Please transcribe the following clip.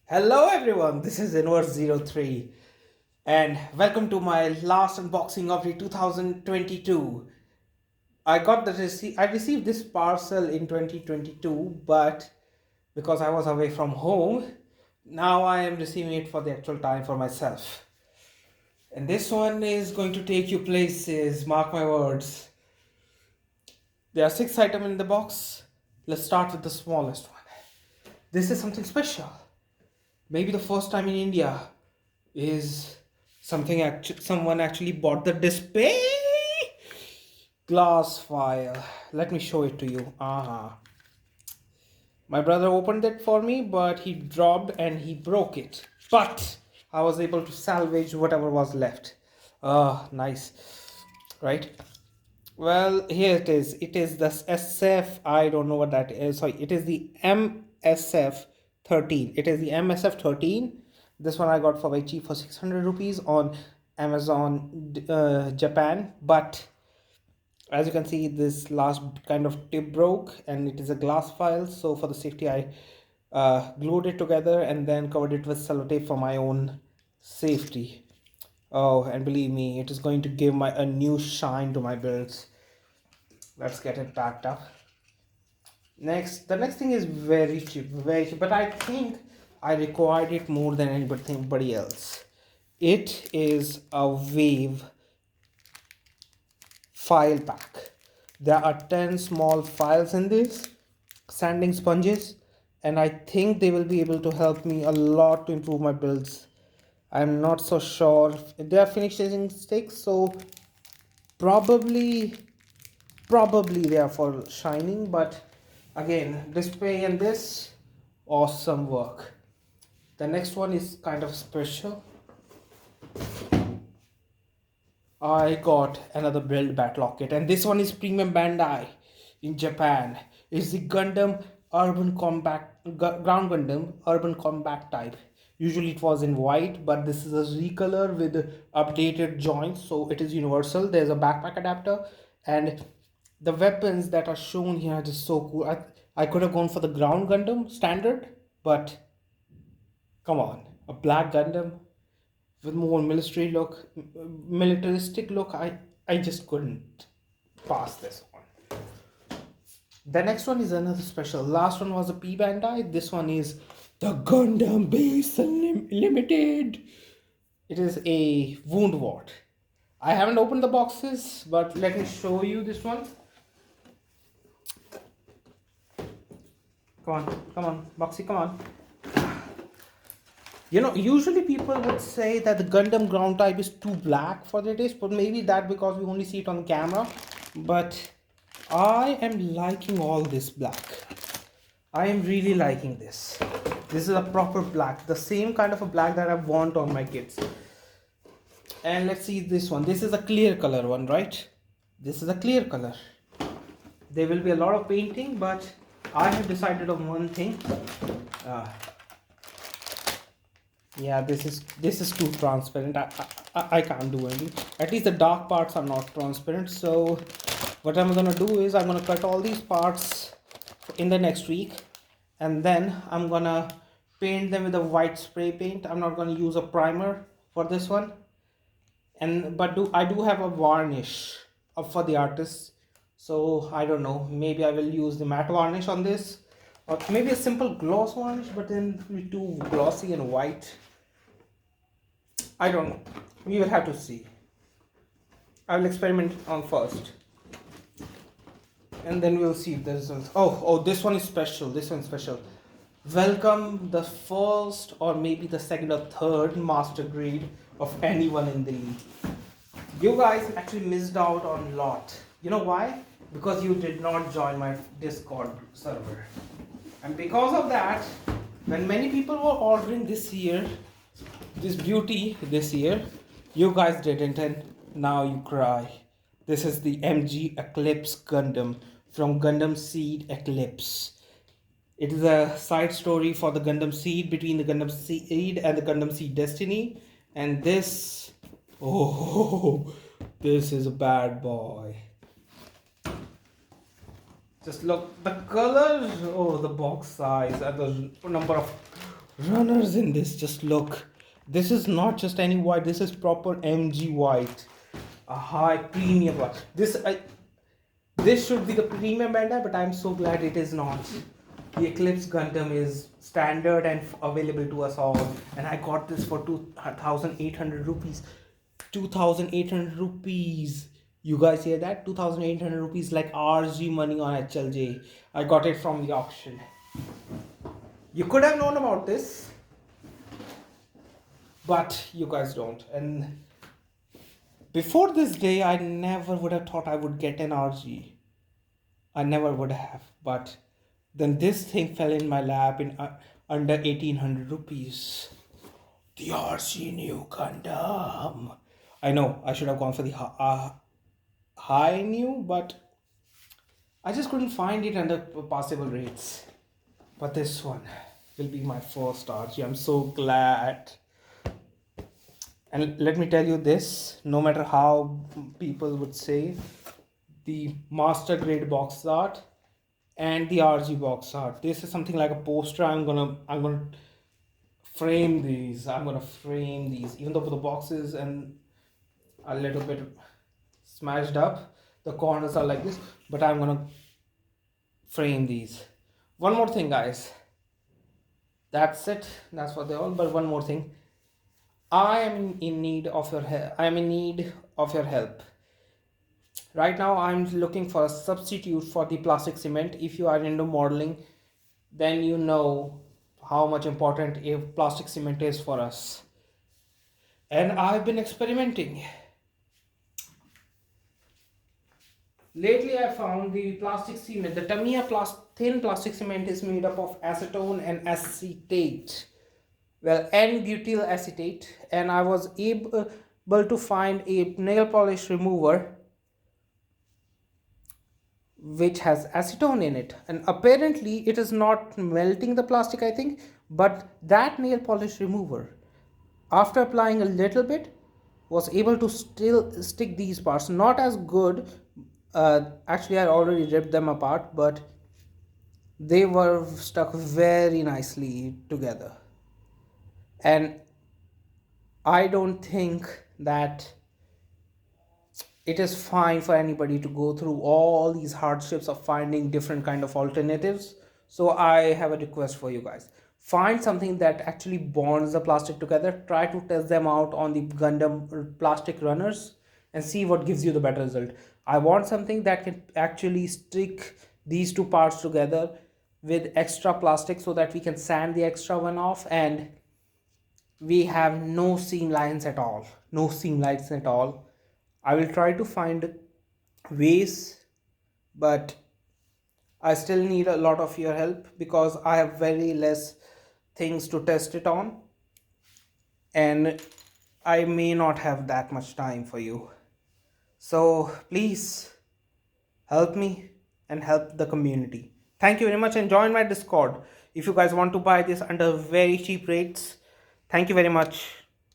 Hello everyone, this is Inverse03 and welcome to my last unboxing of the 2022. I received this parcel in 2022, but because I was away from home, now I am receiving it for the actual time for myself. And this one is going to take you places, mark my words. There are 6 items in the box. Let's start with the smallest one. This is something special. Maybe the first time in India is someone actually bought the display glass file. Let me show it to you. My brother opened it for me, but he dropped and he broke it. But I was able to salvage whatever was left. Nice, right? Well, here it is. It is the SF. I don't know what that is. Sorry, it is the MSF 13. It is the MSF 13. This one I got for very cheap for 600 rupees on Amazon Japan. But as you can see, this last kind of tip broke and it is a glass file. So for the safety, I glued it together and then covered it with sellotape for my own safety. Oh, and believe me, it is going to give a new shine to my builds. Let's get it packed up. The next thing is very cheap, but I think I required it more than anybody else. It is a wave file pack. There are 10 small files in this, sanding sponges, and I think they will be able to help me a lot to improve my builds. I'm not so sure. They are finishing sticks, so probably they are for shining, but again, display and this, awesome work. The next one is kind of special. I got another build battle kit, and this one is premium Bandai in Japan. It's the Gundam Urban Combat Ground Gundam Urban Combat type. Usually it was in white, but this is a recolor with updated joints, so it is universal. There's a backpack adapter, and the weapons that are shown here are just so cool. I could have gone for the Ground Gundam standard, but come on, a black Gundam with more militaristic look. I just couldn't pass this one. The next one is another special. Last one was a P Bandai. This one is the Gundam Base Limited. It is a wound wart. I haven't opened the boxes, but let me show you this one. Come on, Boxy, come on. Usually people would say that the Gundam ground type is too black for their taste, but maybe that because we only see it on camera. But I am liking all this black. I am really liking this. This is a proper black, the same kind of a black that I want on my kits. And let's see this one. This is a clear color one, right? This is a clear color. There will be a lot of painting, but I have decided on one thing. Yeah, this is too transparent. I can't do anything. At least the dark parts are not transparent. So what I'm gonna do is I'm gonna cut all these parts in the next week, and then I'm gonna paint them with a white spray paint. I'm not gonna use a primer for this one. But I do have a varnish up for the artist. So I don't know. Maybe I will use the matte varnish on this, or maybe a simple gloss varnish, but then be too glossy and white. I don't know. We will have to see. I will experiment on first, and then we'll see the results. Oh, this one is special. This one's special. Welcome the first, or maybe the second or third master grade of anyone in the league. You guys actually missed out on a lot. You know why? Because you did not join my Discord server. And because of that, when many people were ordering this year, you guys didn't, and now you cry. This is the MG Eclipse Gundam from Gundam Seed Eclipse. It is a side story for the Gundam Seed, between the Gundam Seed and the Gundam Seed Destiny. And this, this is a bad boy. Just look, the colors, the box size, and the number of runners in this. Just look. This is not just any white. This is proper MG white, a high premium white. This should be the premium Bandai, but I'm so glad it is not. The Eclipse Gundam is standard and available to us all, and I got this for 2,800 rupees. 2,800 rupees. You guys hear that? 2,800 rupees, like RG money on HLJ. I got it from the auction. You could have known about this, but you guys don't. And before this day, I never would have thought I would get an RG. I never would have. But then this thing fell in my lap in under 1,800 rupees. The RC new Gundam. I know I should have gone for the high new, but I just couldn't find it under possible rates. But this one will be my first RG. I'm so glad. And let me tell you this, no matter how people would say, the master grade box art and the RG box art, this is something like a poster. I'm gonna frame these. I'm gonna frame these, even though the boxes and a little bit smashed up, the corners are like this, but I'm gonna frame these. One more thing, guys. That's it. That's for the all. But one more thing. I am in need of your help. I am in need of your help. Right now, I'm looking for a substitute for the plastic cement. If you are into modeling, then you know how much important a plastic cement is for us. And I've been experimenting. Lately, I found the plastic cement. The Tamiya thin plastic cement is made up of acetone and acetate. Well, N-butyl acetate. And I was able to find a nail polish remover which has acetone in it, and apparently it is not melting the plastic, I think. But that nail polish remover, after applying a little bit, was able to still stick these parts. Not as good, actually I already ripped them apart, but they were stuck very nicely together. And I don't think that it is fine for anybody to go through all these hardships of finding different kind of alternatives. So I have a request for you guys: find something that actually bonds the plastic together. Try to test them out on the Gundam plastic runners and see what gives you the better result. I want something that can actually stick these two parts together with extra plastic, so that we can sand the extra one off and we have no seam lines at all. No seam lines at all. I will try to find ways, but I still need a lot of your help because I have very less things to test it on, and I may not have that much time for you. So please help me and help the community. Thank you very much, and join my Discord if you guys want to buy this under very cheap rates. Thank you very much.